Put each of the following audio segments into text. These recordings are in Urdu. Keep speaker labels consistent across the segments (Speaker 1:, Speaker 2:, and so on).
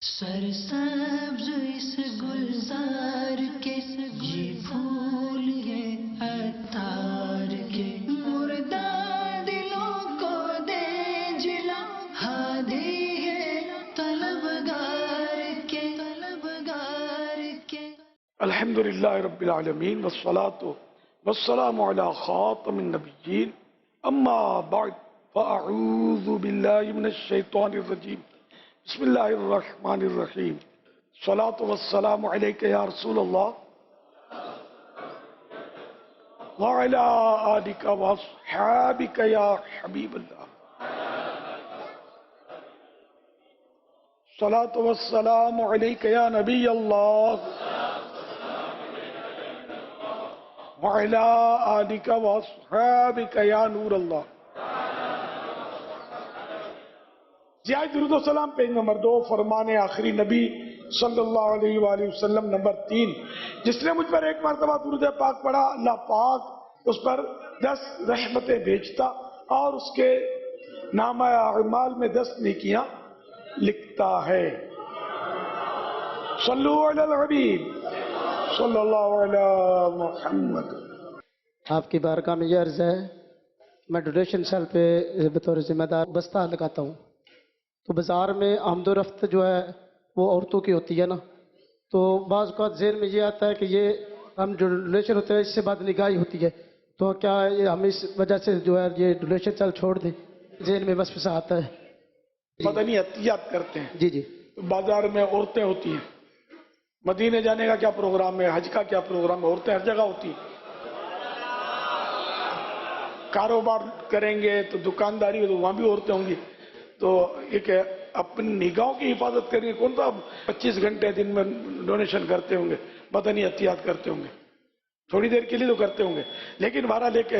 Speaker 1: سرسبز اس گلزار کے یہ پھول ہیں عطار کے، مردہ دلوں کو دے جلا، ہادی ہے طلبگار کے، طلبگار کے۔
Speaker 2: الحمدللہ رب العالمین والصلاة والسلام علی خاتم النبیین، اما بعد فاعوذ باللہ من الشیطان الرجیم، بسم اللہ الرحمن الرحیم، صلاۃ والسلام علیک یا رسول اللہ وعلی آلک واصحابک یا حبیب اللہ، صلاۃ والسلام علیک یا نبی اللہ وعلی آلک واصحابک یا نور اللہ۔ زیادہ درود و سلام پیج نمبر 2، فرمان آخری نبی صلی اللہ علیہ وآلہ وسلم نمبر 3۔ جس نے مجھ پر ایک مرتبہ درود پاک پڑھا، اللہ پاک اس پر 10 رحمتیں بھیجتا اور اس کے نامہ اعمال میں 10 نیکیاں لکھتا ہے۔ صلو علی الحبیب صلی اللہ علی محمد۔
Speaker 3: آپ کی بارگاہ میں یہ عرض ہے، میں ڈونیشن سیل پہ بطور ذمہ دار بستہ لگاتا ہوں، تو بازار میں آمد و رفت جو ہے وہ عورتوں کی ہوتی ہے نا، تو بعض اوقات ذہن میں یہ آتا ہے کہ یہ ہم جو ڈونیشن ہوتے ہیں اس سے بعد نگاہی ہوتی ہے، تو کیا ہم اس وجہ سے جو ہے یہ ڈونیشن سیل چھوڑ دیں؟ ذہن میں وسوسہ آتا ہے۔
Speaker 2: مدنی عطیات کرتے ہیں،
Speaker 3: جی جی
Speaker 2: بازار میں عورتیں ہوتی ہیں، مدینے جانے کا کیا پروگرام ہے، حج کا کیا پروگرام ہے، عورتیں ہر جگہ ہوتی ہیں۔ کاروبار کریں گے تو دکانداری تو وہاں بھی عورتیں ہوں گی، تو ایک اپنی نگاہوں کی حفاظت کریں گے۔ کون سا 25 گھنٹے دن میں ڈونیشن کرتے ہوں گے، مدنی عطیات کرتے ہوں گے، تھوڑی دیر کے لیے تو کرتے ہوں گے، لیکن بہرحال لے کے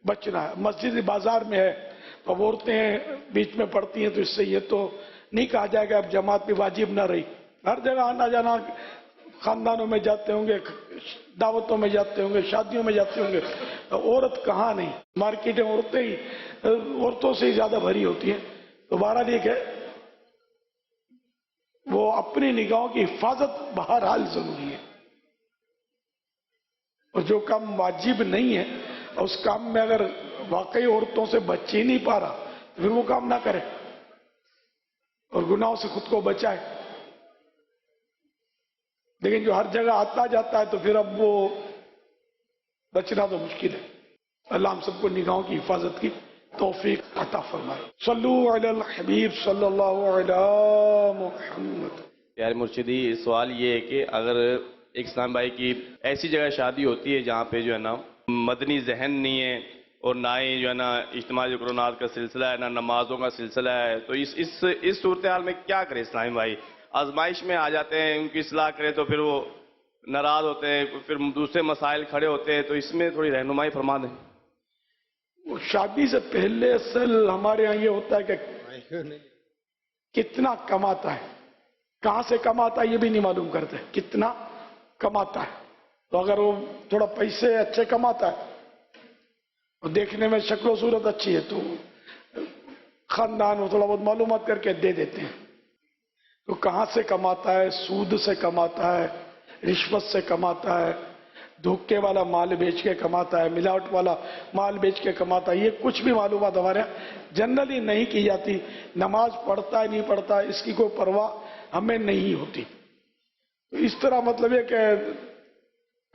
Speaker 2: بچنا ہے۔ مسجد بازار میں ہے تو اب عورتیں بیچ میں پڑتی ہیں، تو اس سے یہ تو نہیں کہا جائے گا اب جماعت بھی واجب نہ رہی۔ ہر جگہ آنا جانا، خاندانوں میں جاتے ہوں گے، دعوتوں میں جاتے ہوں گے، شادیوں میں جاتے ہوں گے، عورت کہاں نہیں، مارکیٹیں عورتوں سے ہی زیادہ بھری ہوتی ہیں۔ تو بہرحال یہ کہ وہ اپنی نگاہوں کی حفاظت بہرحال ضروری ہے، اور جو کام واجب نہیں ہے اور اس کام میں اگر واقعی عورتوں سے بچ ہی نہیں پا رہا تو پھر وہ کام نہ کرے اور گناہوں سے خود کو بچائے۔ لیکن جو ہر جگہ آتا جاتا ہے تو پھر اب وہ بچنا تو مشکل ہے۔ اللہ ہم سب کو نگاہوں کی حفاظت کی توفیق عطا فرمائے۔ صلو علی الحبیب صلی اللہ علی محمد۔
Speaker 4: یار مرشدی، سوال یہ ہے کہ اگر ایک اسلام بھائی کی ایسی جگہ شادی ہوتی ہے جہاں پہ جو ہے نا مدنی ذہن نہیں ہے اور نہ ہی جو ہے نا اجتماعی ذکرونات کا سلسلہ ہے، نہ نمازوں کا سلسلہ ہے، تو اس صورتحال میں کیا کرے اسلامی بھائی؟ آزمائش میں آ جاتے ہیں، ان کی اصلاح کرے تو پھر وہ ناراض ہوتے ہیں، پھر دوسرے مسائل کھڑے ہوتے ہیں، تو اس میں تھوڑی رہنمائی فرما دیں۔
Speaker 2: شادی سے پہلے اصل ہمارے یہاں یہ ہوتا ہے کہ کتنا کماتا ہے، کہاں سے کماتا ہے یہ بھی نہیں معلوم کرتے، کتنا کماتا ہے۔ تو اگر وہ تھوڑا پیسے اچھے کماتا ہے اور دیکھنے میں شکل و صورت اچھی ہے تو خاندان وہ تھوڑا بہت معلومات کر کے دے دیتے ہیں۔ تو کہاں سے کماتا ہے؟ سود سے کماتا ہے، رشوت سے کماتا ہے، دھوکے والا مال بیچ کے کماتا ہے، ملاوٹ والا مال بیچ کے کماتا ہے، یہ کچھ بھی معلومات ہمارے یہاں جنرلی نہیں کی جاتی۔ نماز پڑھتا ہے نہیں پڑھتا اس کی کوئی پرواہ ہمیں نہیں ہوتی۔ تو اس طرح مطلب یہ کہ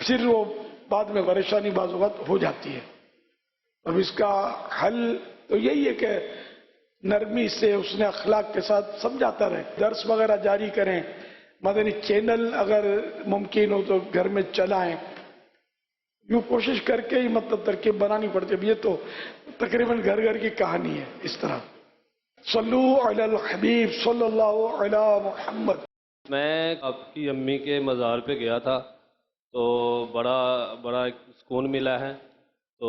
Speaker 2: پھر وہ بعد میں پریشانی بعض اوقات ہو جاتی ہے۔ اب اس کا حل تو یہی ہے کہ نرمی سے اس نے اخلاق کے ساتھ سمجھاتا رہے، درس وغیرہ جاری کریں، مدنی چینل اگر ممکن ہو تو گھر میں چلائیں، یوں کوشش کر کے ہی مطلب ترکیب بنانی پڑتی ہے۔ اب یہ تو تقریباً گھر گھر کی کہانی ہے اس طرح۔ صلو علی الحبیب صلی اللہ علی محمد۔
Speaker 5: میں آپ کی امی کے مزار پہ گیا تھا تو بڑا سکون ملا ہے، تو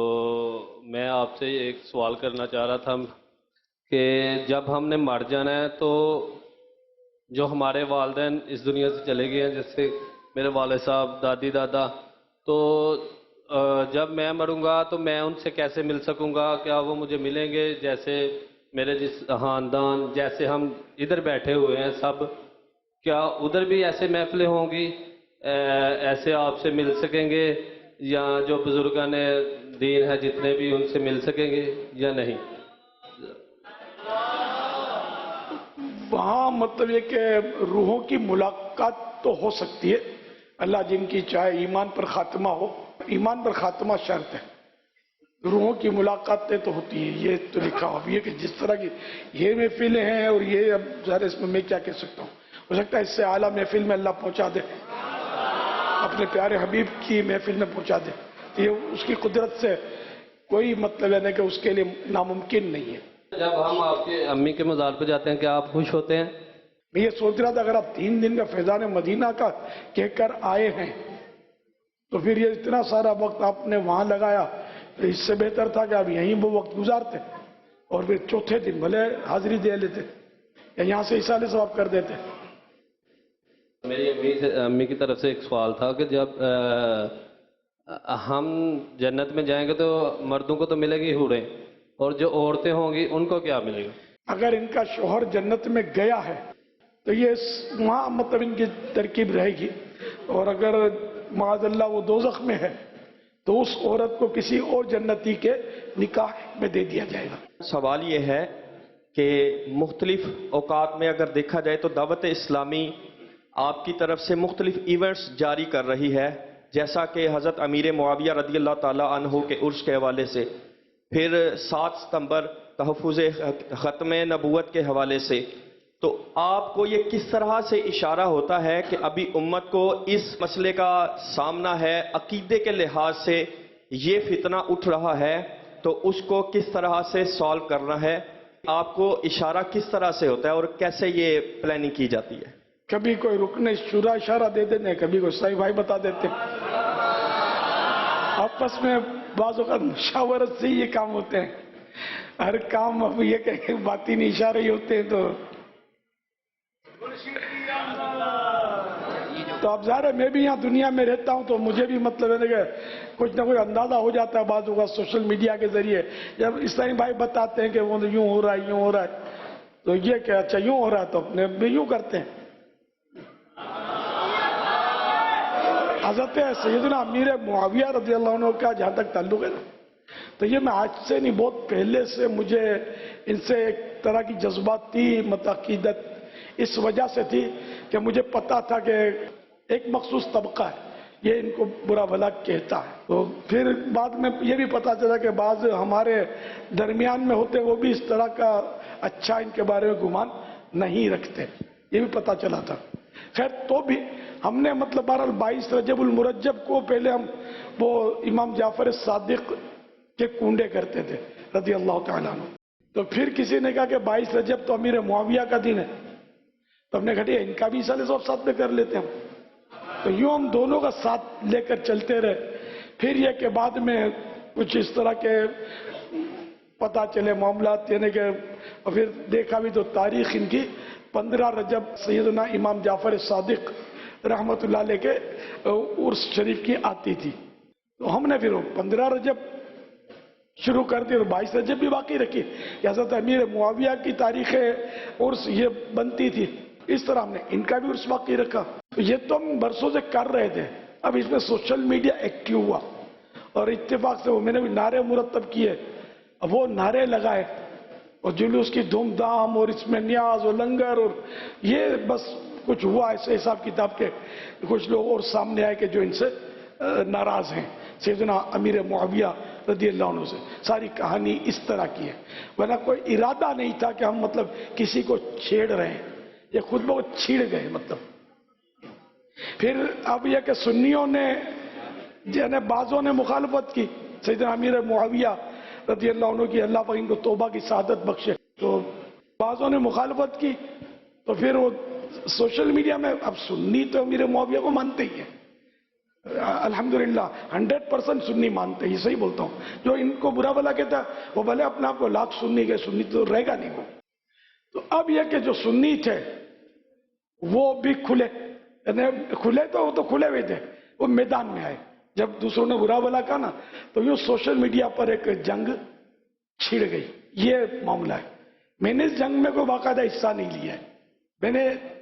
Speaker 5: میں آپ سے ایک سوال کرنا چاہ رہا تھا کہ جب ہم نے مر جانا ہے تو جو ہمارے والدین اس دنیا سے چلے گئے ہیں، جیسے میرے والد صاحب، دادی، دادا، تو جب میں مروں گا تو میں ان سے کیسے مل سکوں گا؟ کیا وہ مجھے ملیں گے جیسے میرے جس خاندان، جیسے ہم ادھر بیٹھے ہوئے ہیں سب، کیا ادھر بھی ایسے محفلیں ہوں گی، ایسے آپ سے مل سکیں گے، یا جو بزرگان دین ہیں جتنے بھی ان سے مل سکیں گے یا نہیں؟
Speaker 2: وہاں مطلب یہ کہ روحوں کی ملاقات تو ہو سکتی ہے، اللہ جن کی چاہے ایمان پر خاتمہ ہو، ایمان پر خاتمہ شرط ہے، روحوں کی ملاقاتیں تو ہوتی ہیں، یہ تو لکھا ہوا بھی ہے کہ جس طرح کی یہ محفلیں ہیں، اور یہ اب ظاہر اس میں کیا کہہ سکتا ہوں، ہو سکتا ہے اس سے اعلیٰ محفل میں اللہ پہنچا دے، اپنے پیارے حبیب کی محفل میں پہنچا دے، یہ اس کی قدرت سے کوئی مطلب ہے نہیں کہ اس کے لیے ناممکن نہیں ہے۔
Speaker 5: جب ہم آپ کے امی کے مزار پہ جاتے ہیں کیا آپ خوش ہوتے ہیں؟
Speaker 2: میں یہ سوچ رہا تھا اگر آپ 3 دن کا فیضان مدینہ کا کہہ کر آئے ہیں تو پھر یہ اتنا سارا وقت آپ نے وہاں لگایا، تو اس سے بہتر تھا کہ آپ یہیں وہ وقت گزارتے اور پھر چوتھے دن بھلے حاضری دے لیتے یا یہاں سے اصالے ثواب کر دیتے۔
Speaker 5: میری امی کی طرف سے ایک سوال تھا کہ جب ہم جنت میں جائیں گے تو مردوں کو تو ملے گی حوریں، اور جو عورتیں ہوں گی ان کو کیا ملے گا؟
Speaker 2: اگر ان کا شوہر جنت میں گیا ہے تو یہ وہاں مطلب ان کی ترکیب رہے گی، اور اگر معاذ اللہ وہ دوزخ میں ہے تو اس عورت کو کسی اور جنتی کے نکاح میں دے دیا جائے گا۔
Speaker 6: سوال یہ ہے کہ مختلف اوقات میں اگر دیکھا جائے تو دعوت اسلامی آپ کی طرف سے مختلف ایونٹس جاری کر رہی ہے، جیسا کہ حضرت امیر معاویہ رضی اللہ تعالی عنہ کے عرس کے حوالے سے، پھر 7 ستمبر تحفظ ختم نبوت کے حوالے سے، تو آپ کو یہ کس طرح سے اشارہ ہوتا ہے کہ ابھی امت کو اس مسئلے کا سامنا ہے، عقیدے کے لحاظ سے یہ فتنہ اٹھ رہا ہے، تو اس کو کس طرح سے سالو کرنا ہے؟ آپ کو اشارہ کس طرح سے ہوتا ہے اور کیسے یہ پلاننگ کی جاتی ہے؟
Speaker 2: کبھی کوئی رکن شورا اشارہ دے دیتے ہیں، کبھی کوئی صحیح بھائی بتا دیتے ہیں، آپس میں بعض اوقات مشاورت سے یہ کام ہوتے ہیں، ہر کام اب یہ کہ باطنی اشارے ہی ہوتے ہیں، تو اب ظاہر ہے میں بھی یہاں دنیا میں رہتا ہوں تو مجھے بھی مطلب ہے کہ کچھ نہ کچھ اندازہ ہو جاتا ہے بعض اوقات سوشل میڈیا کے ذریعے، جب اسلامی بھائی بتاتے ہیں کہ وہ یوں ہو رہا ہے یوں ہو رہا ہے، تو یہ کہ اچھا یوں ہو رہا ہے تو اپنے بھی یوں کرتے ہیں۔ حضرت سیدنا امیر معاویہ رضی اللہ عنہ کا جہاں تک تعلق ہے نا، تو یہ میں آج سے نہیں بہت پہلے سے مجھے ان سے ایک طرح کی جذباتی عقیدت اس وجہ سے تھی کہ مجھے پتا تھا کہ ایک مخصوص طبقہ ہے یہ ان کو برا بھلا کہتا ہے، تو پھر بعد میں یہ بھی پتا چلا کہ بعض ہمارے درمیان میں ہوتے وہ بھی اس طرح کا اچھا ان کے بارے میں گمان نہیں رکھتے، یہ بھی پتا چلا تھا۔ خیر تو بھی ہم نے مطلب بہرحال 22 رجب المرجب کو پہلے ہم وہ امام جعفر صادق کے کنڈے کرتے تھے رضی اللہ تعالیٰ عنہ، تو پھر کسی نے کہا کہ 22 رجب تو امیر معاویہ کا دن ہے، تو ہم نے کہا ان کا بھی سال سب ساتھ میں کر لیتے ہیں، تو یوں ہم دونوں کا ساتھ لے کر چلتے رہے۔ پھر یہ کہ بعد میں کچھ اس طرح کے پتا چلے معاملات، یعنی کہ پھر دیکھا بھی تو تاریخ ان کی 15 رجب سیدنا امام جعفر صادق رحمت اللہ علیہ کے عرس شریف کی آتی تھی، تو ہم نے پھر 15 رجب شروع کر دی اور 22 رجب بھی باقی رکھی، حضرت امیر معاویہ کی تاریخ عرس یہ بنتی تھی، اس طرح ہم نے ان کا بھی عرس باقی رکھا۔ تو یہ تو ہم برسوں سے کر رہے تھے، اب اس میں سوشل میڈیا ایکٹیو ہوا اور اتفاق سے وہ میں نے بھی نعرے مرتب کیے، اب وہ نعرے لگائے اور جلوس کی دھوم دھام اور اس میں نیاز اور لنگر، اور یہ بس کچھ ہوا ایسے حساب کتاب کے کچھ لوگ اور سامنے آئے کہ جو ان سے ناراض ہیں سیدنا امیر معاویہ رضی اللہ عنہ سے۔ ساری کہانی اس طرح کی ہے، ورنہ کوئی ارادہ نہیں تھا کہ ہم مطلب کسی کو چھیڑ رہے ہیں، یہ خود بہت چھیڑ گئے مطلب۔ پھر اب یہ کہ سنیوں نے یعنی بعضوں نے مخالفت کی سیدنا امیر معاویہ رضی اللہ عنہ کی، اللہ پاک ان کو توبہ کی سعادت بخشے، تو بعضوں نے مخالفت کی، تو پھر وہ سوشل میڈیا میں اب سنی تو امیر معاویہ کو مانتے ہی ہیں، الحمدللہ 100% سنی مانتے ہیں، یہ صحیح بولتا ہوں، جو ان کو برا بھلا کہتا ہے وہ بھلے اپنے آپ کو لاکھ سنی گئے، سنی تو رہے گا نہیں وہ۔ تو اب یہ کہ جو سنی تھے وہ بھی کھلے، یعنی کھلے تو وہ تو کھلے ہوئے تھے، وہ میدان میں آئے، جب دوسروں نے برا بھلا کہا نا تو یوں سوشل میڈیا پر ایک جنگ چھڑ گئی، یہ معاملہ ہے۔ میں نے اس جنگ میں کوئی باقاعدہ حصہ نہیں لیا ہے، میں نے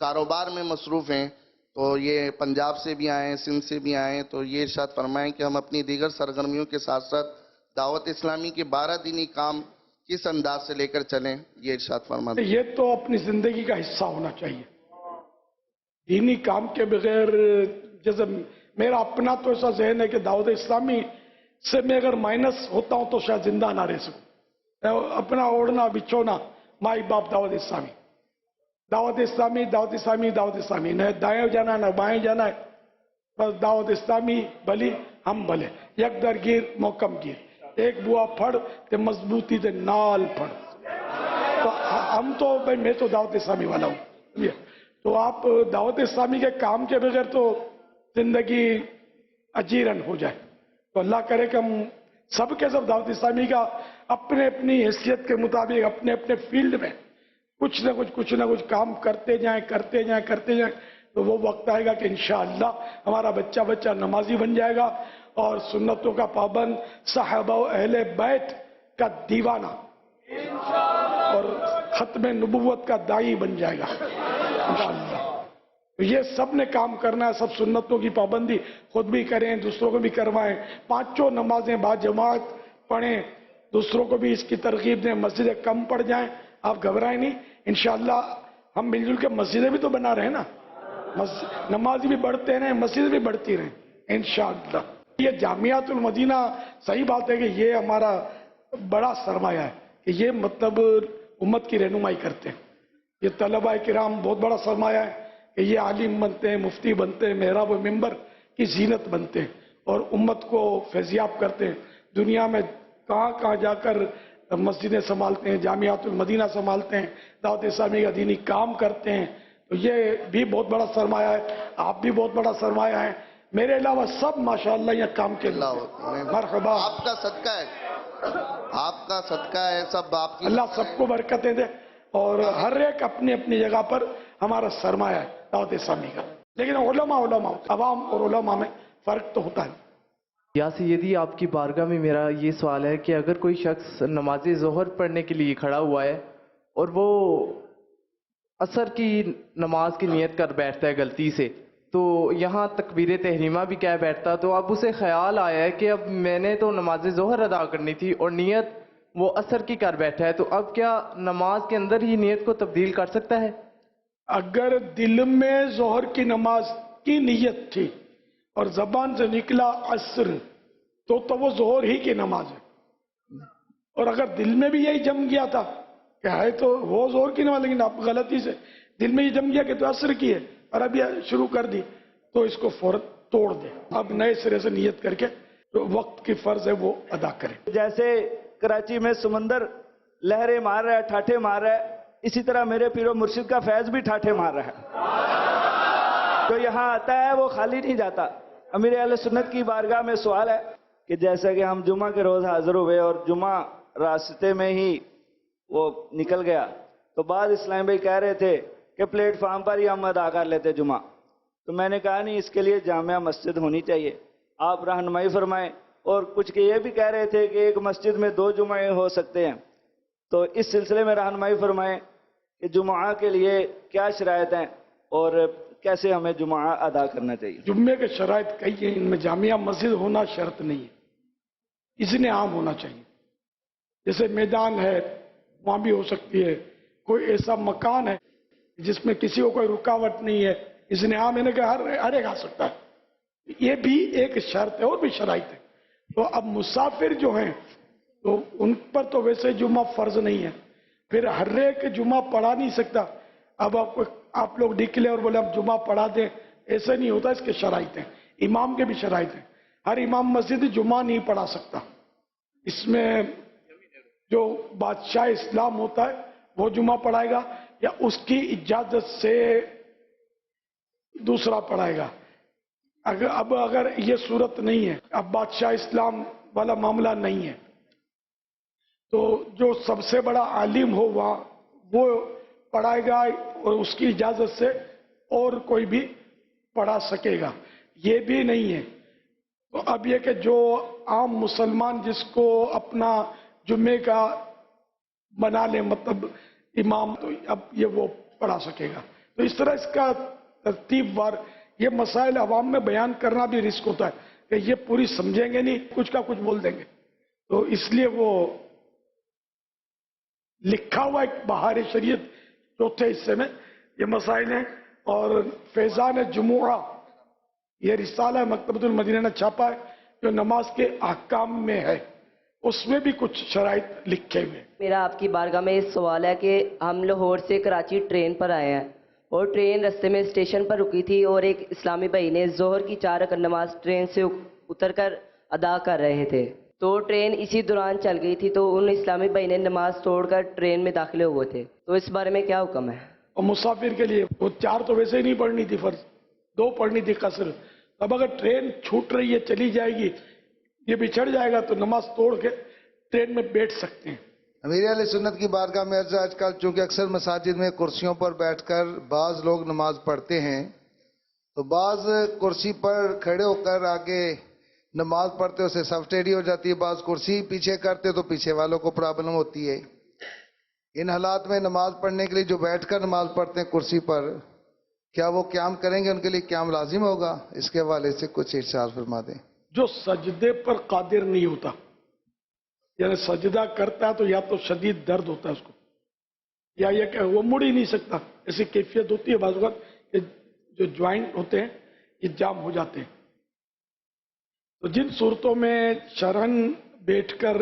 Speaker 7: کاروبار میں مصروف ہیں، تو یہ پنجاب سے بھی آئے ہیں، سندھ سے بھی آئے ہیں، تو یہ ارشاد فرمائیں کہ ہم اپنی دیگر سرگرمیوں کے ساتھ ساتھ دعوت اسلامی کے 12 دینی کام کس انداز سے لے کر چلیں، یہ ارشاد فرما دیں۔
Speaker 2: یہ تو اپنی زندگی کا حصہ ہونا چاہیے، دینی کام کے بغیر، جیسے میرا اپنا تو ایسا ذہن ہے کہ دعوت اسلامی سے میں اگر مائنس ہوتا ہوں تو شاید زندہ نہ رہ سکوں۔ اپنا اوڑھنا بچھونا مائی باپ دعوت اسلامی، دعوت اسلامی، دعوت اسلامی، دعوت اسلامی، نہ دائیں جانا نہ بائیں جانا ہے، بس دعوت اسلامی بھلی ہم بھلے، یک در گیر محکم گیر، ایک بوا پھڑ تے مضبوطی دے نال پھڑ۔ تو ہم تو بھائی میں تو دعوت اسلامی والا ہوں، تو آپ دعوت اسلامی کے کام کے بغیر تو زندگی اجیرن ہو جائے، تو اللہ کرے کہ ہم سب کے سب دعوت اسلامی کا اپنے اپنی حیثیت کے مطابق اپنے اپنے فیلڈ میں کچھ نہ کچھ کام کرتے جائیں، تو وہ وقت آئے گا کہ انشاءاللہ ہمارا بچہ نمازی بن جائے گا اور سنتوں کا پابند، صحابہ و اہل بیت کا دیوانہ اور ختم نبوت کا داعی بن جائے گا انشاءاللہ۔ یہ سب نے کام کرنا ہے، سب سنتوں کی پابندی خود بھی کریں، دوسروں کو بھی کروائیں، 5 نمازیں با جماعت پڑھیں، دوسروں کو بھی اس کی ترغیب دیں، مسجدیں کم پڑ جائیں، آپ گھبرائیں نہیں، انشاءاللہ ہم مل جل کے مسجدیں بھی تو بنا رہے ہیں نا، نمازی بھی بڑھتے رہیں، مسجد بھی بڑھتی رہیں انشاءاللہ۔ یہ جامعۃ المدینہ، صحیح بات ہے کہ یہ ہمارا بڑا سرمایہ ہے کہ یہ مطلب امت کی رہنمائی کرتے ہیں، یہ طلباء کرام بہت بڑا سرمایہ ہے کہ یہ عالم بنتے ہیں، مفتی بنتے ہیں، محراب و منبر کی زینت بنتے ہیں اور امت کو فیضیاب کرتے ہیں، دنیا میں کہاں جا کر مسجدیں سنبھالتے ہیں، جامعۃ المدینہ سنبھالتے ہیں، دعوت اسلامی کا دینی کام کرتے ہیں، تو یہ بھی بہت بڑا سرمایہ ہے، آپ بھی بہت بڑا سرمایہ ہیں، میرے علاوہ سب ماشاءاللہ یہ کام کے
Speaker 7: اللہ
Speaker 2: مرحبا،
Speaker 7: آپ کا صدقہ ہے، آپ کا صدقہ ہے، سب آپ کی،
Speaker 2: اللہ سب کو برکتیں دے، اور ہر ایک اپنی اپنی جگہ پر ہمارا سرمایہ ہے دعوت اسلامی کا، لیکن علماء عوام اور علماء میں فرق تو ہوتا ہے۔
Speaker 8: یا سیدی، آپ کی بارگاہ میں میرا یہ سوال ہے کہ اگر کوئی شخص نماز ظہر پڑھنے کے لیے کھڑا ہوا ہے اور وہ عصر کی نماز کی نیت کر بیٹھتا ہے غلطی سے، تو یہاں تکبیر تحریمہ بھی کہہ بیٹھتا، تو اب اسے خیال آیا ہے کہ اب میں نے تو نماز ظہر ادا کرنی تھی اور نیت وہ عصر کی کر بیٹھا ہے، تو اب کیا نماز کے اندر ہی نیت کو تبدیل کر سکتا ہے؟
Speaker 2: اگر دل میں ظہر کی نماز کی نیت تھی اور زبان سے نکلا عصر، تو وہ ظہر ہی کی نماز ہے، اور اگر دل میں بھی یہی جم گیا تھا کہ ہے تو وہ ظہر کی نماز، لیکن آپ غلطی سے دل میں یہ جم گیا کہ تو عصر کی ہے اور اب یہ شروع کر دی، تو اس کو فوراً توڑ دے، اب نئے سرے سے نیت کر کے جو وقت کی فرض ہے وہ ادا کرے۔
Speaker 9: جیسے کراچی میں سمندر لہریں مار رہا ہے، ٹھاٹھے مار رہا ہے، اسی طرح میرے پیر و مرشد کا فیض بھی ٹھاٹھے مار رہا ہے، تو یہاں آتا ہے وہ خالی نہیں جاتا۔ امیر اہل سنت کی بارگاہ میں سوال ہے کہ جیسا کہ ہم جمعہ کے روز حاضر ہوئے اور جمعہ راستے میں ہی وہ نکل گیا، تو بعض اسلام بھائی کہہ رہے تھے کہ پلیٹ فارم پر ہی ہم ادا کر لیتے جمعہ، تو میں نے کہا نہیں، اس کے لیے جامع مسجد ہونی چاہیے، آپ رہنمائی فرمائیں، اور کچھ کہ یہ بھی کہہ رہے تھے کہ ایک مسجد میں 2 جمعے ہو سکتے ہیں، تو اس سلسلے میں رہنمائی فرمائیں کہ جمعہ کے لیے کیا شرائط ہیں اور کیسے ہمیں جمعہ ادا کرنا چاہیے۔
Speaker 2: جمعے کے شرائط کئی ہیں، ان میں جامعہ مسجد ہونا شرط نہیں ہے، اذن عام ہونا چاہیے، جیسے میدان ہے وہاں بھی ہو سکتی ہے، کوئی ایسا مکان ہے جس میں کسی کو کوئی رکاوٹ نہیں ہے، اذن عام ہے کہ ہر ایک آ سکتا ہے، یہ بھی ایک شرط ہے، اور بھی شرائط ہے۔ تو اب مسافر جو ہیں تو ان پر تو ویسے جمعہ فرض نہیں ہے، پھر ہر ایک جمعہ پڑھا نہیں سکتا، اب آپ لوگ نکلے اور بولے اب جمعہ پڑھا دیں، ایسے نہیں ہوتا، اس کے شرائط ہیں، امام کے بھی شرائط ہیں، ہر امام مسجد جمعہ نہیں پڑھا سکتا، اس میں جو بادشاہ اسلام ہوتا ہے وہ جمعہ پڑھائے گا یا اس کی اجازت سے دوسرا پڑھائے گا۔ اگر یہ صورت نہیں ہے، اب بادشاہ اسلام والا معاملہ نہیں ہے، تو جو سب سے بڑا عالم ہو وہاں وہ پڑھائے گا اور اس کی اجازت سے اور کوئی بھی پڑھا سکے گا، یہ بھی نہیں ہے۔ تو اب یہ کہ جو عام مسلمان جس کو اپنا جمعے کا بنا لے مطلب امام، تو اب یہ وہ پڑھا سکے گا۔ تو تو اس طرح اس کا ترتیب وار یہ مسائل عوام میں بیان کرنا بھی رسک ہوتا ہے کہ یہ پوری سمجھیں گے نہیں، کچھ کا کچھ بول دیں گے. تو اس لیے وہ لکھا ہوا ایک بہار شریعت چوتھے حصے میں یہ مسائل ہیں. اور فیضان جمعہ یہ رسالہ مکتبۃ المدینہ نے چھاپا ہے جو نماز کے احکام میں ہے، اس میں بھی کچھ شرائط لکھے ہوئے ہیں.
Speaker 10: میرا آپ کی بارگاہ میں اس سوال ہے کہ ہم لاہور سے کراچی ٹرین پر آئے ہیں اور ٹرین رستے میں اسٹیشن پر رکی تھی اور ایک اسلامی بھائی نے ظہر کی 4 رکعت نماز ٹرین سے اتر کر ادا کر رہے تھے، تو ٹرین اسی دوران چل گئی تھی، تو ان اسلامی بھائی نے نماز توڑ کر ٹرین میں داخلے ہوئے تھے، تو اس بارے میں کیا حکم ہے؟
Speaker 2: اور مسافر کے لیے وہ 4 تو ویسے ہی نہیں پڑھنی تھی فرض، 2 پڑھنی تھی قصر. اب اگر ٹرین چھوٹ رہی ہے چلی جائے گی یہ بچھڑ جائے گا تو نماز توڑ کے ٹرین میں بیٹھ سکتے ہیں.
Speaker 11: امیر اہل سنت کی بارگاہ میں عرض ہے، آج کل چونکہ اکثر مساجد میں کرسیوں پر بیٹھ کر بعض لوگ نماز پڑھتے ہیں، تو بعض کرسی پر کھڑے ہو کر آگے نماز پڑھتے اسے صف ٹیڑھی ہو جاتی ہے، بعض کرسی پیچھے کرتے تو پیچھے والوں کو پرابلم ہوتی ہے. ان حالات میں نماز پڑھنے کے لیے جو بیٹھ کر نماز پڑھتے ہیں کرسی پر، کیا وہ قیام کریں گے؟ ان کے لیے قیام لازم ہوگا؟ اس کے حوالے سے کچھ ارشاد فرما دیں.
Speaker 2: جو سجدے پر قادر نہیں ہوتا، یعنی سجدہ کرتا ہے تو یا تو شدید درد ہوتا ہے اس کو، یا یہ کہ وہ مڑ ہی نہیں سکتا، ایسی کیفیت ہوتی ہے بعض اوقات کہ جو جوائنٹ ہوتے ہیں یہ جام ہو جاتے ہیں. تو جن صورتوں میں شرعاً بیٹھ کر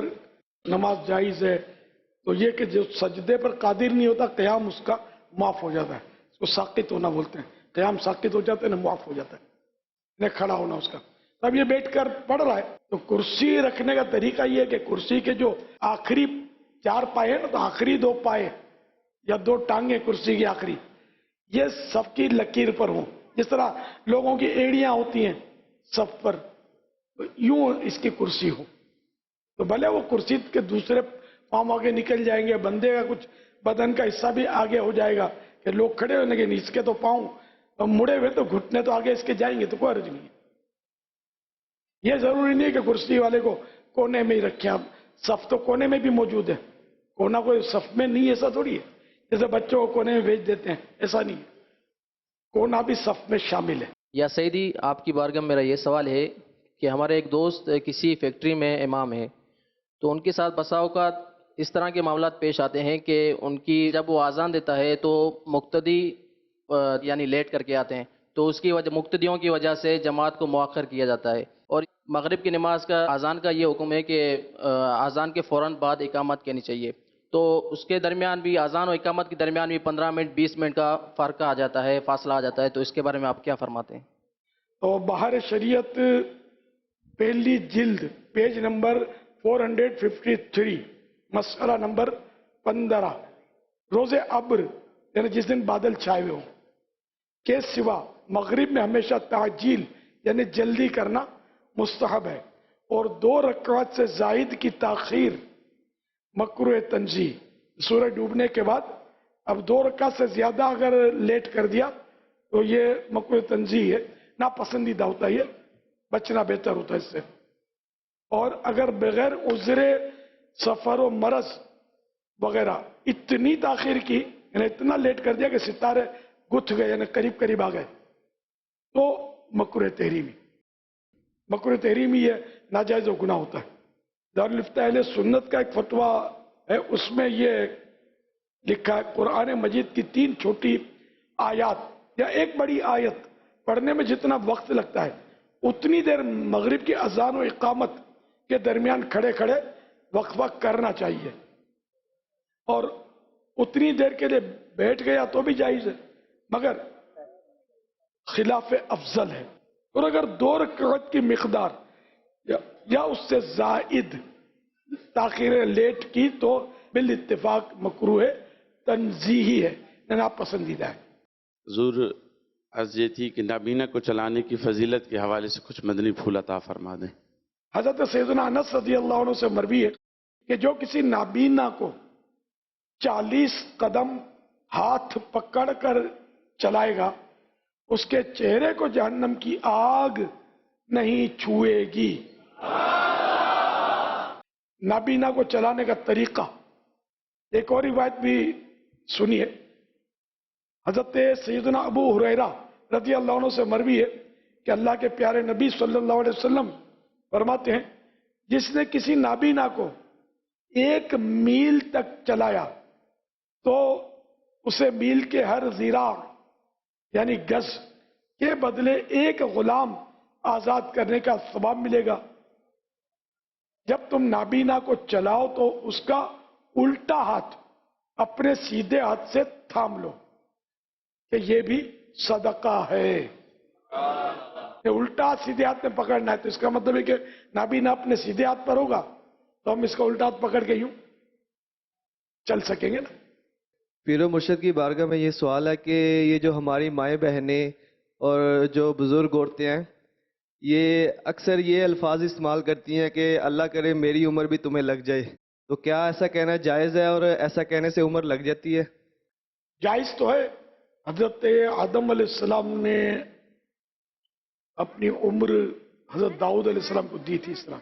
Speaker 2: نماز جائز ہے تو یہ کہ جو سجدے پر قادر نہیں ہوتا قیام اس کا معاف ہو جاتا ہے، اس کو ساقط ہونا بولتے ہیں، قیام ساقط ہو جاتا ہے نا، معاف ہو جاتا ہے، نہ کھڑا ہونا اس کا. اب یہ بیٹھ کر پڑھ رہا ہے تو کرسی رکھنے کا طریقہ یہ ہے کہ کرسی کے جو آخری 4 پائے ہیں نا، تو آخری 2 پائے یا 2 ٹانگیں کرسی کی آخری یہ صف کی لکیر پر ہوں، جس طرح لوگوں کی ایڑیاں ہوتی ہیں صف پر، یوں اس کی کرسی ہو. تو بھلے وہ کرسی کے دوسرے پاؤں آگے نکل جائیں گے، بندے کا کچھ بدن کا حصہ بھی آگے ہو جائے گا کہ لوگ کھڑے ہونے کے، اس کے تو پاؤں مڑے ہوئے تو گھٹنے تو آگے اس کے جائیں گے، تو کوئی حرج نہیں ہے. یہ ضروری نہیں کہ کرسی والے کو کونے میں ہی رکھیں، اب صف تو کونے میں بھی موجود ہے، کونا کوئی صف میں نہیں، ایسا تھوڑی ہے جیسے بچوں کو کونے میں بھیج دیتے ہیں، ایسا نہیں ہے، کونا بھی صف میں شامل ہے.
Speaker 12: یا سیدی آپ کی بارگاہ میں میرا یہ سوال ہے کہ ہمارے ایک دوست کسی فیکٹری میں امام ہیں، تو ان کے ساتھ بسا اوقات اس طرح کے معاملات پیش آتے ہیں کہ ان کی جب وہ اذان دیتا ہے تو مقتدی یعنی لیٹ کر کے آتے ہیں، تو اس کی وجہ مقتدیوں کی وجہ سے جماعت کو مؤخر کیا جاتا ہے. اور مغرب کی نماز کا اذان کا یہ حکم ہے کہ اذان کے فوراً بعد اقامت کہنی چاہیے، تو اس کے درمیان بھی اذان و اقامت کے درمیان بھی 15 منٹ 20 منٹ کا فرق آ جاتا ہے، فاصلہ آ جاتا ہے، تو اس کے بارے میں آپ کیا فرماتے ہیں؟
Speaker 2: تو بہار شریعت پہلی جلد پیج نمبر 453 مسئلہ نمبر 15 روز ابر یعنی جس دن بادل چھائے ہوئے ہوں کے سوا مغرب میں ہمیشہ تعجیل یعنی جلدی کرنا مستحب ہے، اور 2 رکعت سے زائد کی تاخیر مکروہ تنزیہ. سورج ڈوبنے کے بعد اب 2 رکعت سے زیادہ اگر لیٹ کر دیا تو یہ مکروہ تنزیہ ہے، ناپسندیدہ ہوتا ہے، یہ بچنا بہتر ہوتا ہے اس سے. اور اگر بغیر عذر سفر و مرض وغیرہ اتنی تاخیر کی، یعنی اتنا لیٹ کر دیا کہ ستارے گتھ گئے یعنی قریب قریب آ گئے، تو مکروہ تحریمی. مکروہ تحریمی یہ ناجائز و گناہ ہوتا ہے. دارالفتہ اہل سنت کا ایک فتویٰ ہے، اس میں یہ لکھا ہے قرآن مجید کی 3 چھوٹی آیات یا 1 بڑی آیت پڑھنے میں جتنا وقت لگتا ہے اتنی دیر مغرب کی اذان و اقامت کے درمیان کھڑے کھڑے وقفہ کرنا چاہیے، اور اتنی دیر کے لیے بیٹھ گیا تو بھی جائز ہے مگر خلاف افضل ہے. اور اگر 2 رکعت کی مقدار یا اس سے زائد تاخیر لیٹ کی تو بالاتفاق مکروہ تنزیہی ہے، ناپسندیدہ ہے.
Speaker 13: حضور عرض یہ تھی کہ نابینا کو چلانے کی فضیلت کے حوالے سے کچھ مدنی پھول عطا فرما دیں.
Speaker 2: حضرت سیدنا انس رضی اللہ عنہ سے مروی ہے کہ جو کسی نابینا کو 40 قدم ہاتھ پکڑ کر چلائے گا اس کے چہرے کو جہنم کی آگ نہیں چھوئے گی. نابینا کو چلانے کا طریقہ ایک اور روایت بھی سنیے. حضرت سیدنا ابو ہریرہ رضی اللہ عنہ سے مروی ہے کہ اللہ کے پیارے نبی صلی اللہ علیہ وسلم فرماتے ہیں جس نے کسی نابینا کو 1 میل تک چلایا تو اسے میل کے ہر زیراع یعنی گز کے بدلے 1 غلام آزاد کرنے کا ثواب ملے گا۔ جب تم نابینا کو چلاؤ تو اس کا الٹا ہاتھ اپنے سیدھے ہاتھ سے تھام لو کہ یہ بھی صدقہ ہے۔ کہ الٹا سیدھے ہاتھ میں پکڑنا ہے تو اس کا مطلب ہے کہ نابینا اپنے سیدھے ہاتھ پر ہوگا تو ہم اس کا الٹا ہاتھ پکڑ کے یوں چل سکیں گے نا۔
Speaker 14: پیر و مرشد کی بارگاہ میں یہ سوال ہے کہ یہ جو ہماری مائیں بہنیں اور جو بزرگ عورتیں ہیں یہ اکثر یہ الفاظ استعمال کرتی ہیں کہ اللہ کرے میری عمر بھی تمہیں لگ جائے، تو کیا ایسا کہنا جائز ہے اور ایسا کہنے سے عمر لگ جاتی ہے؟
Speaker 2: جائز تو ہے۔ حضرت آدم علیہ السلام نے اپنی عمر حضرت داؤد علیہ السلام کو دی تھی اس طرح۔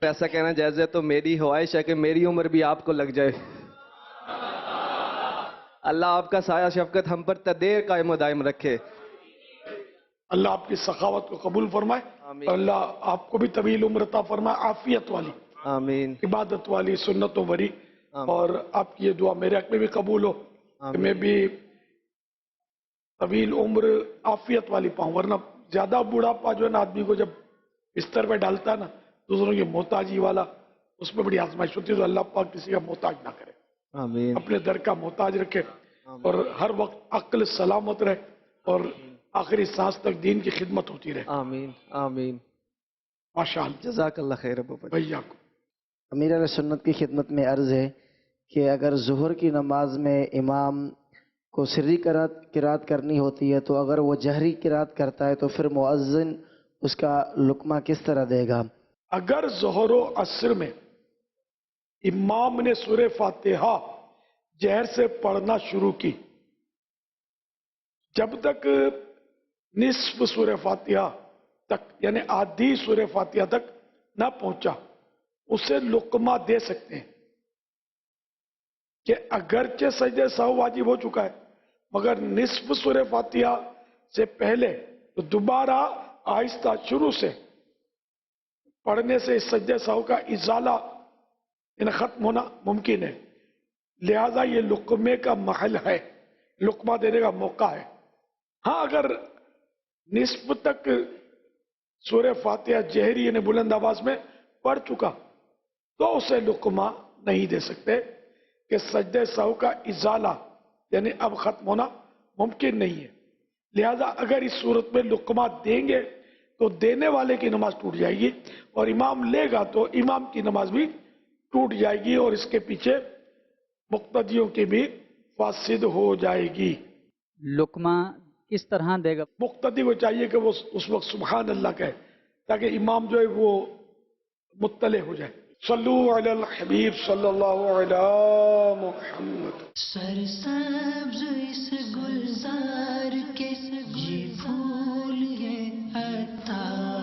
Speaker 14: ایسا کہنا جائز ہے تو میری خواہش ہے کہ میری عمر بھی آپ کو لگ جائے۔ اللہ آپ کا سایہ شفقت ہم پر تدیر قائم و دائم رکھے۔
Speaker 2: اللہ آپ کی سخاوت کو قبول فرمائے اور اللہ آپ کو بھی طویل عمر عطا فرمائے، عافیت والی،
Speaker 14: آمین،
Speaker 2: عبادت والی، سنتوں وری، اور آپ کی یہ دعا میرے حق میں بھی قبول ہو کہ میں بھی طویل عمر عافیت والی پاؤں، ورنہ زیادہ بوڑھاپا جو ہے نا آدمی کو جب بستر پہ ڈالتا ہے نا دوسروں کی محتاجی والا، اس میں بڑی آزمائش ہوتی ہے، تو اللہ پاک کسی کا محتاج نہ کرے،
Speaker 14: آمین،
Speaker 2: اپنے در کا محتاج رکھے اور ہر وقت عقل سلامت رہے اور آخری سانس تک دین کی خدمت ہوتی رہے۔
Speaker 14: آمین آمین،
Speaker 2: ماشاءاللہ،
Speaker 14: جزاک اللہ خیر ابو بکر۔
Speaker 2: بھیا کو
Speaker 15: امیر علیہ سنت کی خدمت میں عرض ہے کہ اگر ظہر کی نماز میں امام کو سری قرات کرنی ہوتی ہے تو اگر وہ جہری قرات کرتا ہے تو پھر مؤذن اس کا لقمہ کس طرح دے گا؟
Speaker 2: اگر ظہر و عصر میں امام نے سورہ فاتحہ جہر سے پڑھنا شروع کی، جب تک نصف سورہ فاتحہ تک یعنی آدھی سورہ فاتحہ تک نہ پہنچا اسے لقمہ دے سکتے ہیں کہ اگرچہ سجدہ سہو واجب ہو چکا ہے مگر نصف سورہ فاتحہ سے پہلے تو دوبارہ آہستہ شروع سے پڑھنے سے اس سجدہ سہو کا ازالہ ختم ہونا ممکن ہے، لہذا یہ لقمے کا محل ہے، لقمہ دینے کا موقع ہے۔ ہاں اگر نصف تک سورہ فاتحہ جہری یعنی بلند آواز میں پڑھ چکا تو اسے لقمہ نہیں دے سکتے کہ سجدہ سہو کا ازالہ یعنی اب ختم ہونا ممکن نہیں ہے، لہذا اگر اس صورت میں لقمہ دیں گے تو دینے والے کی نماز ٹوٹ جائے گی اور امام لے گا تو امام کی نماز بھی ٹوٹ جائے گی اور اس کے پیچھے مقتدیوں کی بھی فاسد ہو جائے گی۔
Speaker 16: لقمہ کس طرح دے گا؟
Speaker 2: مقتدی کو چاہیے کہ وہ اس وقت سبحان اللہ کہے تاکہ امام جو ہے وہ مطلع ہو جائے۔ صلو علی الحبیب صلی اللہ علی محمد۔
Speaker 17: سرسبز اس گلزار کے یہ پھول یہ عطا